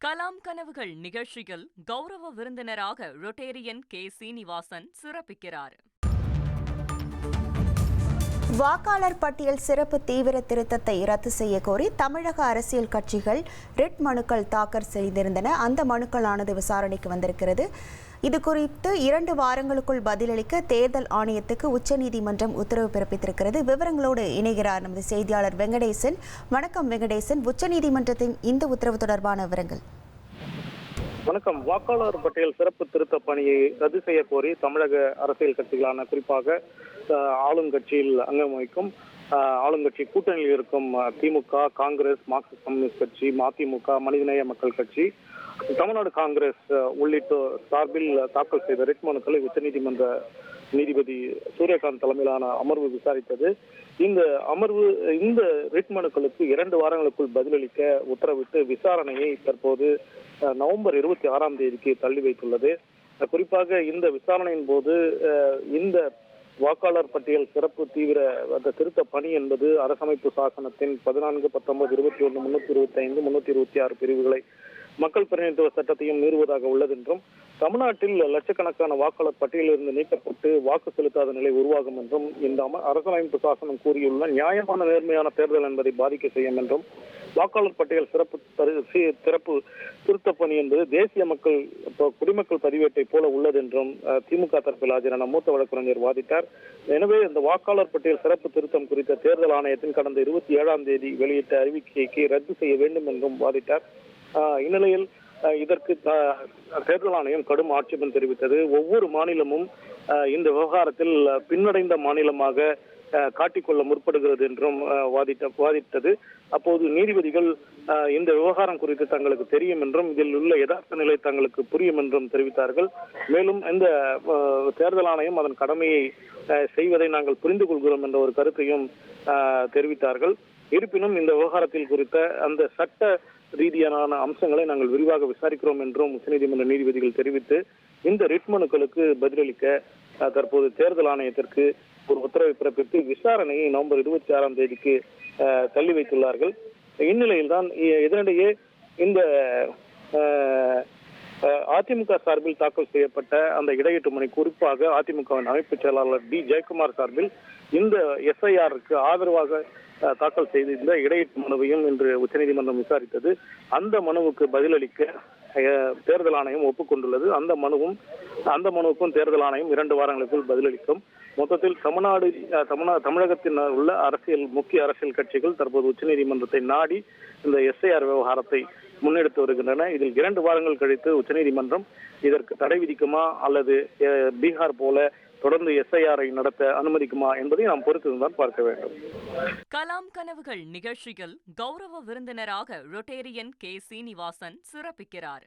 கலாம் கனவுகள் நிகழ்ச்சியில் கௌரவ விருந்தினராக ரொட்டேரியன் கே. சீனிவாசன் சிறப்பிக்கிறார். வாக்காளர் பட்டியல் சிறப்பு தீவிர திருத்தத்தை ரத்து செய்ய கோரி தமிழக அரசியல் கட்சிகள் ரிட் மனுக்கள் தாக்கல் செய்திருந்தன. அந்த மனுக்களானது விசாரணைக்கு வந்திருக்கிறது. இதுகுறித்து 2 வாரங்களுக்குள் பதிலளிக்க தேர்தல் ஆணையத்துக்கு உச்சநீதிமன்றம் உத்தரவு பிறப்பித்திருக்கிறது. விவரங்களோடு இணைகிறார் நமது செய்தியாளர் வெங்கடேசன். வணக்கம் வெங்கடேசன், உச்சநீதிமன்றத்தின் இந்த உத்தரவு தொடர்பான விவரங்கள். வணக்கம். வாக்காளர் பட்டியல் சிறப்பு திருத்த பணியை ரத்து செய்ய கோரி தமிழக அரசியல் கட்சிகளான குறிப்பாக ஆளுங்கட்சியில் அங்கம் வகிக்கும் ஆளுங்கட்சி கூட்டணியில் இருக்கும் திமுக, காங்கிரஸ், மார்க்சிஸ்ட் கம்யூனிஸ்ட் கட்சி, மதிமுக, மனிதநேய மக்கள் கட்சி, தமிழ்நாடு காங்கிரஸ் உள்ளிட்டோர் சார்பில் தாக்கல் செய்த ரிட் மனுக்களை உச்சநீதிமன்ற நீதிபதி சூரியகாந்த் தலைமையிலான அமர்வு விசாரித்தது. இந்த ரிட் மனுக்களுக்கு 2 வாரங்களுக்குள் பதிலளிக்க உத்தரவிட்டு விசாரணையை தற்போது நவம்பர் 26ஆம் தேதிக்கு தள்ளி வைத்துள்ளது. குறிப்பாக இந்த விசாரணையின் போது இந்த வாக்காளர் பட்டியல் சிறப்பு தீவிர திருத்த பணி என்பது அரசமைப்பு சாசனத்தின் 14, 19, 21, 325, 326 பிரிவுகளை மக்கள் பிரதிநிதித்துவ சட்டத்தையும் மீறுவதாக உள்ளது என்றும், தமிழ்நாட்டில் லட்சக்கணக்கான வாக்காளர் பட்டியலிருந்து நீக்கப்பட்டு வாக்கு செலுத்தாத நிலை உருவாகும் என்றும் இந்த அரசியலமைப்பு சாசனம் கூறியுள்ள நியாயமான நேர்மையான தேர்தல் என்பதை பாதிக்க செய்யும் என்றும், வாக்காளர் பட்டியல் சிறப்பு திருத்த பணி என்பது தேசிய குடிமக்கள் பதிவேட்டை போல உள்ளது என்றும் திமுக தரப்பில் ஆஜரான மூத்த வழக்கறிஞர் வாதிட்டார். எனவே இந்த வாக்காளர் பட்டியல் சிறப்பு திருத்தம் குறித்த தேர்தல் ஆணையத்தின் கடந்த 27ஆம் தேதி வெளியிட்ட அறிவிக்கைக்கு ரத்து செய்ய வேண்டும் என்றும் வாதிட்டார். இந்நிலையில் இதற்கு தேர்தல் ஆணையம் கடும் ஆட்சேபம் தெரிவித்தது. ஒவ்வொரு மாநிலமும் இந்த விவகாரத்தில் பின்னடைந்த மாநிலமாக காட்டிக்கொள்ள முற்படுகிறது என்றும் வாதிட்டது. அப்போது நீதிபதிகள் இந்த விவகாரம் குறித்து தங்களுக்கு தெரியும் என்றும், இதில் உள்ள யதார்த்த நிலை தங்களுக்கு புரியும் என்றும் தெரிவித்தார்கள். மேலும் இந்த தேர்தல் ஆணையம் அதன் கடமையை செய்வதை நாங்கள் புரிந்து கொள்கிறோம் என்ற ஒரு கருத்தையும் தெரிவித்தார்கள். இருப்பினும் இந்த விவகாரத்தில் குறித்த அந்த சட்ட ரீதியான அம்சங்களை நாங்கள் விரிவாக விசாரிக்கிறோம் என்றும் உச்சநீதிமன்ற நீதிபதிகள் தெரிவித்து இந்த ரிட் மனுக்களுக்கு பதிலளிக்க தற்போது தேர்தல் ஆணையத்திற்கு ஒரு உத்தரவை பிறப்பித்து விசாரணையை நவம்பர் 26ஆம் தேதிக்கு தள்ளி வைத்துள்ளார்கள். இந்நிலையில்தான் இதனிடையே இந்த அதிமுக சார்பில் தாக்கல் செய்யப்பட்ட அந்த இடையீட்டு மனு, குறிப்பாக அதிமுகவின் அமைப்பு செயலாளர் டி. ஜெயக்குமார் சார்பில் இந்த எஸ்ஐஆருக்கு ஆதரவாக தாக்கல் செய்திருந்த இடையீட்டு மனுவையும் இன்று உச்சநீதிமன்றம் விசாரித்தது. அந்த மனுவுக்கு பதிலளிக்க தேர்தல் ஆணையம் ஒப்புக்கொண்டுள்ளது. அந்த மனுவுக்கும் தேர்தல் ஆணையம் 2 வாரங்களுக்குள் பதிலளிக்கும். மொத்தத்தில் தமிழகத்தில் உள்ள முக்கிய அரசியல் கட்சிகள் தற்போது உச்சநீதிமன்றத்தை நாடி இந்த எஸ்ஐஆர் விவகாரத்தை முன்னெடுத்து வருகின்றன. இதில் 2 வாரங்கள் கழித்து உச்சநீதிமன்றம் இதற்கு தடை விதிக்குமா அல்லது பீகார் போல தொடர்ந்து எஸ்ஐஆரை நடத்த அனுமதிக்குமா என்பதை நாம் பொறுத்திருந்தான் பார்க்க வேண்டும். கலாம் கனவுகள் நிகழ்ச்சியில் கௌரவ விருந்தினராக ரொட்டேரியன் கே. சீனிவாசன் சிறப்பிக்கிறார்.